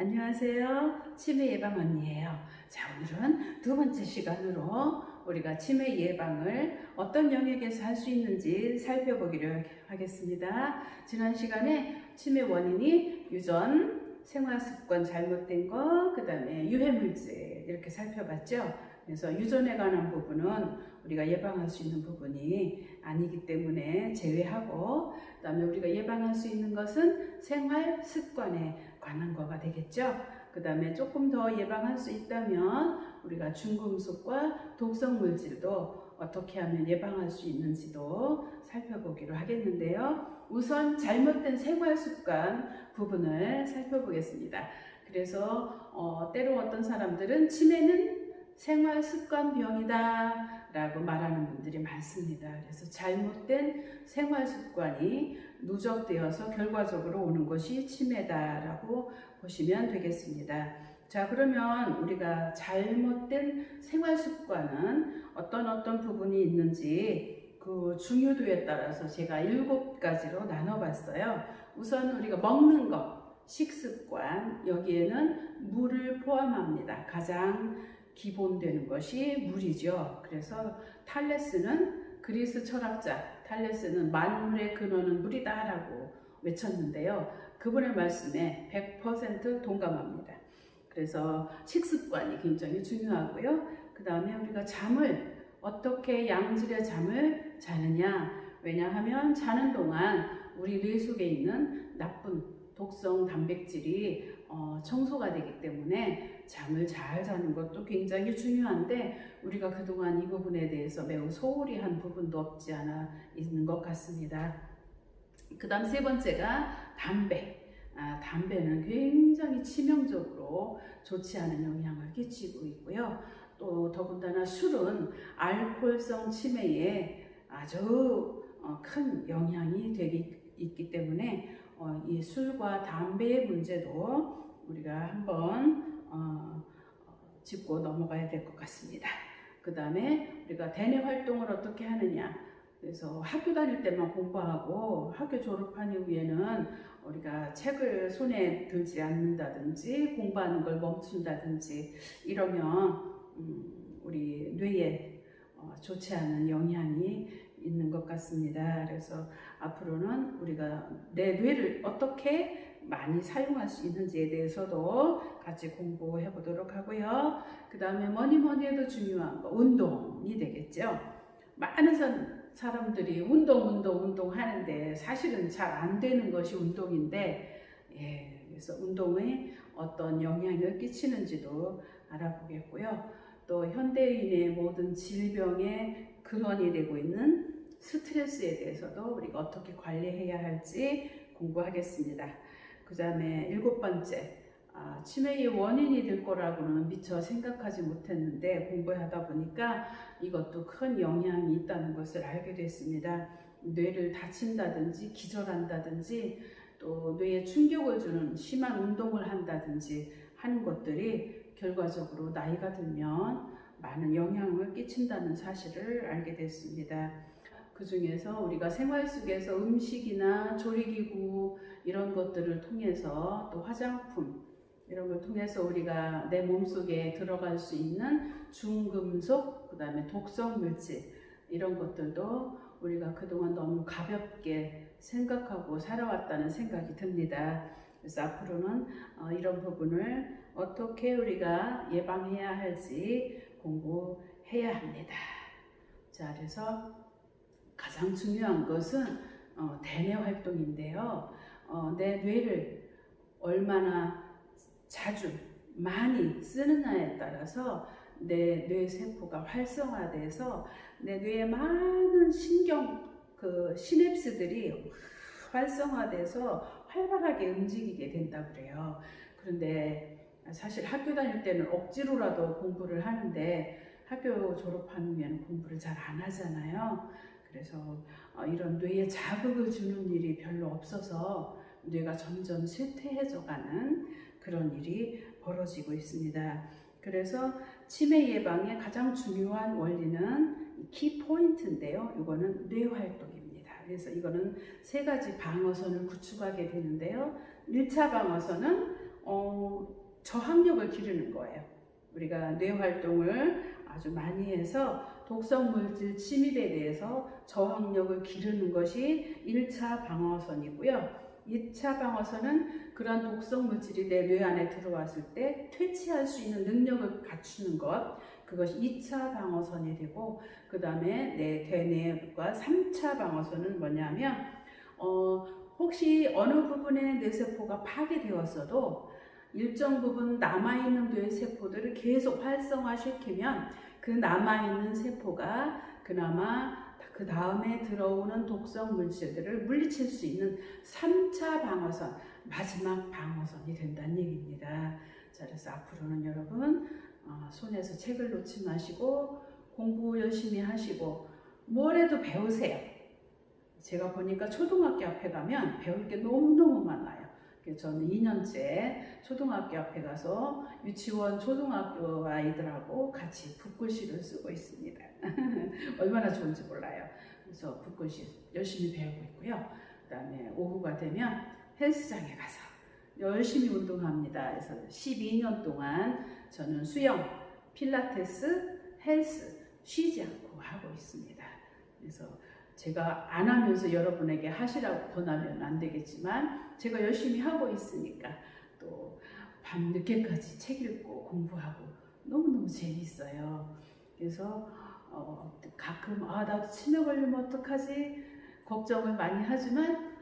안녕하세요. 치매 예방 언니예요. 자, 오늘은 두 번째 시간으로 우리가 치매 예방을 어떤 영역에서 할 수 있는지 살펴보기로 하겠습니다. 지난 시간에 치매 원인이 유전, 생활습관 잘못된 거, 그 다음에 유해물질 이렇게 살펴봤죠. 그래서 유전에 관한 부분은 우리가 예방할 수 있는 부분이 아니기 때문에 제외하고, 그 다음에 우리가 예방할 수 있는 것은 생활 습관에 관한 거가 되겠죠. 그 다음에 조금 더 예방할 수 있다면 우리가 중금속과 독성 물질도 어떻게 하면 예방할 수 있는지도 살펴보기로 하겠는데요. 우선 잘못된 생활 습관 부분을 살펴보겠습니다. 그래서 때로 어떤 사람들은 치매는 생활 습관 병이다 라고 말하는 분들이 많습니다. 그래서 잘못된 생활 습관이 누적되어서 결과적으로 오는 것이 치매다라고 보시면 되겠습니다. 자, 그러면 우리가 잘못된 생활 습관은 어떤 부분이 있는지 그 중요도에 따라서 제가 7가지로 나눠봤어요. 우선 우리가 먹는 것, 식습관, 여기에는 물을 포함합니다. 가장 기본되는 것이 물이죠. 그래서 탈레스는 그리스 철학자 탈레스는 만물의 근원은 물이다 라고 외쳤는데요. 그분의 말씀에 100% 동감합니다. 그래서 식습관이 굉장히 중요하고요. 그 다음에 우리가 잠을 어떻게 양질의 잠을 자느냐, 왜냐하면 자는 동안 우리 뇌 속에 있는 나쁜 독성 단백질이 청소가 되기 때문에 잠을 잘 자는 것도 굉장히 중요한데 우리가 그동안 이 부분에 대해서 매우 소홀히 한 부분도 없지 않아 있는 것 같습니다. 그 다음 세 번째가 담배. 담배는 굉장히 치명적으로 좋지 않은 영향을 끼치고 있고요. 또 더군다나 술은 알코올성 치매에 아주 큰 영향이 있기 때문에 이 술과 담배의 문제도 우리가 한번 짚고 넘어가야 될 것 같습니다. 그 다음에 우리가 대뇌 활동을 어떻게 하느냐. 그래서 학교 다닐 때만 공부하고 학교 졸업한 이후에는 우리가 책을 손에 들지 않는다든지 공부하는 걸 멈춘다든지 이러면 우리 뇌에 좋지 않은 영향이 있는 것 같습니다. 그래서 앞으로는 우리가 내 뇌를 어떻게 많이 사용할 수 있는지에 대해서도 같이 공부해 보도록 하고요. 그 다음에 뭐니 해도 중요한 거 운동이 되겠죠. 많은 사람들이 운동 하는데 사실은 잘 안 되는 것이 운동인데, 그래서 운동에 어떤 영향을 끼치는지도 알아보겠고요. 또 현대인의 모든 질병의 근원이 되고 있는 스트레스에 대해서도 우리가 어떻게 관리해야 할지 공부하겠습니다. 그 다음에 7번째, 치매의 원인이 될 거라고는 미처 생각하지 못했는데 공부하다 보니까 이것도 큰 영향이 있다는 것을 알게 됐습니다. 뇌를 다친다든지 기절한다든지 또 뇌에 충격을 주는 심한 운동을 한다든지 하는 것들이 결과적으로 나이가 들면 많은 영향을 끼친다는 사실을 알게 됐습니다. 그 중에서 우리가 생활 속에서 음식이나 조리기구 이런 것들을 통해서 또 화장품 이런 걸 통해서 우리가 내 몸속에 들어갈 수 있는 중금속, 그 다음에 독성 물질 이런 것들도 우리가 그동안 너무 가볍게 생각하고 살아왔다는 생각이 듭니다. 그래서 앞으로는 이런 부분을 어떻게 우리가 예방해야 할지 공부해야 합니다. 자, 그래서 가장 중요한 것은 대뇌 활동인데요. 내 뇌를 얼마나 자주 많이 쓰느냐에 따라서 내 뇌세포가 활성화돼서 내 뇌에 많은 시냅스들이 활성화돼서 활발하게 움직이게 된다고 그래요. 그런데 사실 학교 다닐 때는 억지로라도 공부를 하는데 학교 졸업한 후에는 공부를 잘 안 하잖아요. 그래서 이런 뇌에 자극을 주는 일이 별로 없어서 뇌가 점점 쇠퇴해져 가는 그런 일이 벌어지고 있습니다. 그래서 치매 예방의 가장 중요한 원리는 키포인트인데요. 이거는 뇌활동입니다. 그래서 이거는 3가지 방어선을 구축하게 되는데요. 1차 방어선은 저항력을 기르는 거예요. 우리가 뇌 활동을 아주 많이 해서 독성 물질 침입에 대해서 저항력을 기르는 것이 1차 방어선이고요. 2차 방어선은 그런 독성 물질이 내 뇌 안에 들어왔을 때 퇴치할 수 있는 능력을 갖추는 것, 그것이 2차 방어선이 되고, 그 다음에 내 대뇌과 3차 방어선은 뭐냐면 혹시 어느 부분의 뇌세포가 파괴되었어도 일정 부분 남아있는 뇌세포들을 계속 활성화시키면 그 남아있는 세포가 그나마 그 다음에 들어오는 독성 물질들을 물리칠 수 있는 3차 방어선, 마지막 방어선이 된다는 얘기입니다. 자, 그래서 앞으로는 여러분 손에서 책을 놓지 마시고 공부 열심히 하시고 뭐래도 배우세요. 제가 보니까 초등학교 앞에 가면 배울 게 너무너무 많아요. 저는 2년째 초등학교 앞에 가서 유치원 초등학교 아이들하고 같이 붓글씨를 쓰고 있습니다. 얼마나 좋은지 몰라요. 그래서 붓글씨 열심히 배우고 있고요. 그 다음에 오후가 되면 헬스장에 가서 열심히 운동합니다. 그래서 12년 동안 저는 수영, 필라테스, 헬스 쉬지 않고 하고 있습니다. 그래서 제가 안 하면서 여러분에게 하시라고 권하면 안 되겠지만 제가 열심히 하고 있으니까 또 밤 늦게까지 책 읽고 공부하고 너무너무 재밌어요. 그래서 가끔 나도 치매 걸리면 어떡하지 걱정을 많이 하지만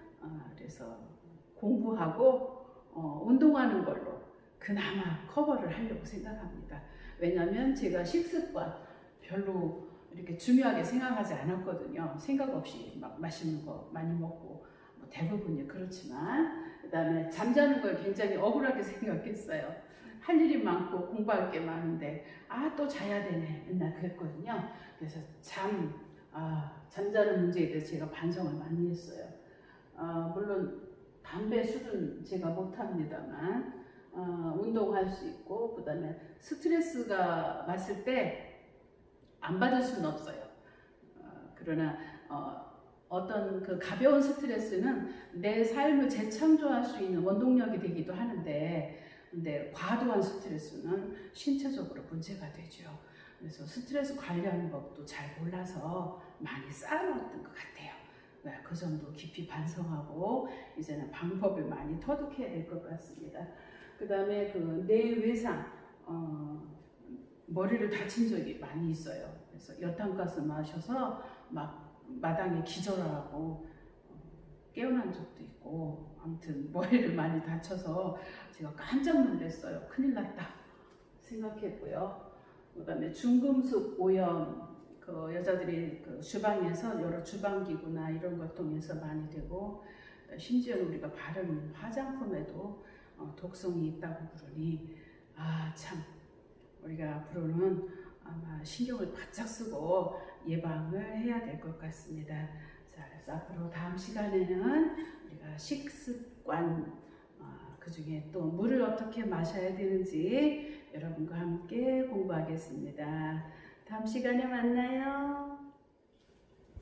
그래서 공부하고 운동하는 걸로 그나마 커버를 하려고 생각합니다. 왜냐하면 제가 식습관 별로 이렇게 중요하게 생각하지 않았거든요. 생각 없이 막 맛있는 거 많이 먹고 대부분이 그렇지만, 그 다음에 잠자는 걸 굉장히 억울하게 생각했어요. 할 일이 많고 공부할 게 많은데 또 자야 되네 맨날 그랬거든요. 그래서 잠자는 문제에 대해서 제가 반성을 많이 했어요. 물론 담배, 술은 제가 못합니다만 운동할 수 있고, 그 다음에 스트레스가 왔을 때 안 받을 수는 없어요. 그러나 어떤 그 가벼운 스트레스는 내 삶을 재창조할 수 있는 원동력이 되기도 하는데, 근데 과도한 스트레스는 신체적으로 문제가 되죠. 그래서 스트레스 관리하는 법도 잘 몰라서 많이 쌓아놨던 것 같아요. 그 점도 깊이 반성하고 이제는 방법을 많이 터득해야 될 것 같습니다. 그 다음에 그 뇌외상, 머리를 다친 적이 많이 있어요. 그래서 여탄가스 마셔서 막 마당에 기절하고 깨어난 적도 있고, 아무튼 머리를 많이 다쳐서 제가 깜짝 놀랐어요. 큰일 났다 생각했고요. 그 다음에 중금속 오염, 그 여자들이 그 주방에서 여러 주방기구나 이런 걸 통해서 많이 되고, 심지어 우리가 바르는 화장품에도 독성이 있다고 그러니 참 우리가 앞으로는 아마 신경을 바짝 쓰고 예방을 해야 될 것 같습니다. 자, 그래서 앞으로 다음 시간에는 우리가 식습관, 그 중에 또 물을 어떻게 마셔야 되는지 여러분과 함께 공부하겠습니다. 다음 시간에 만나요.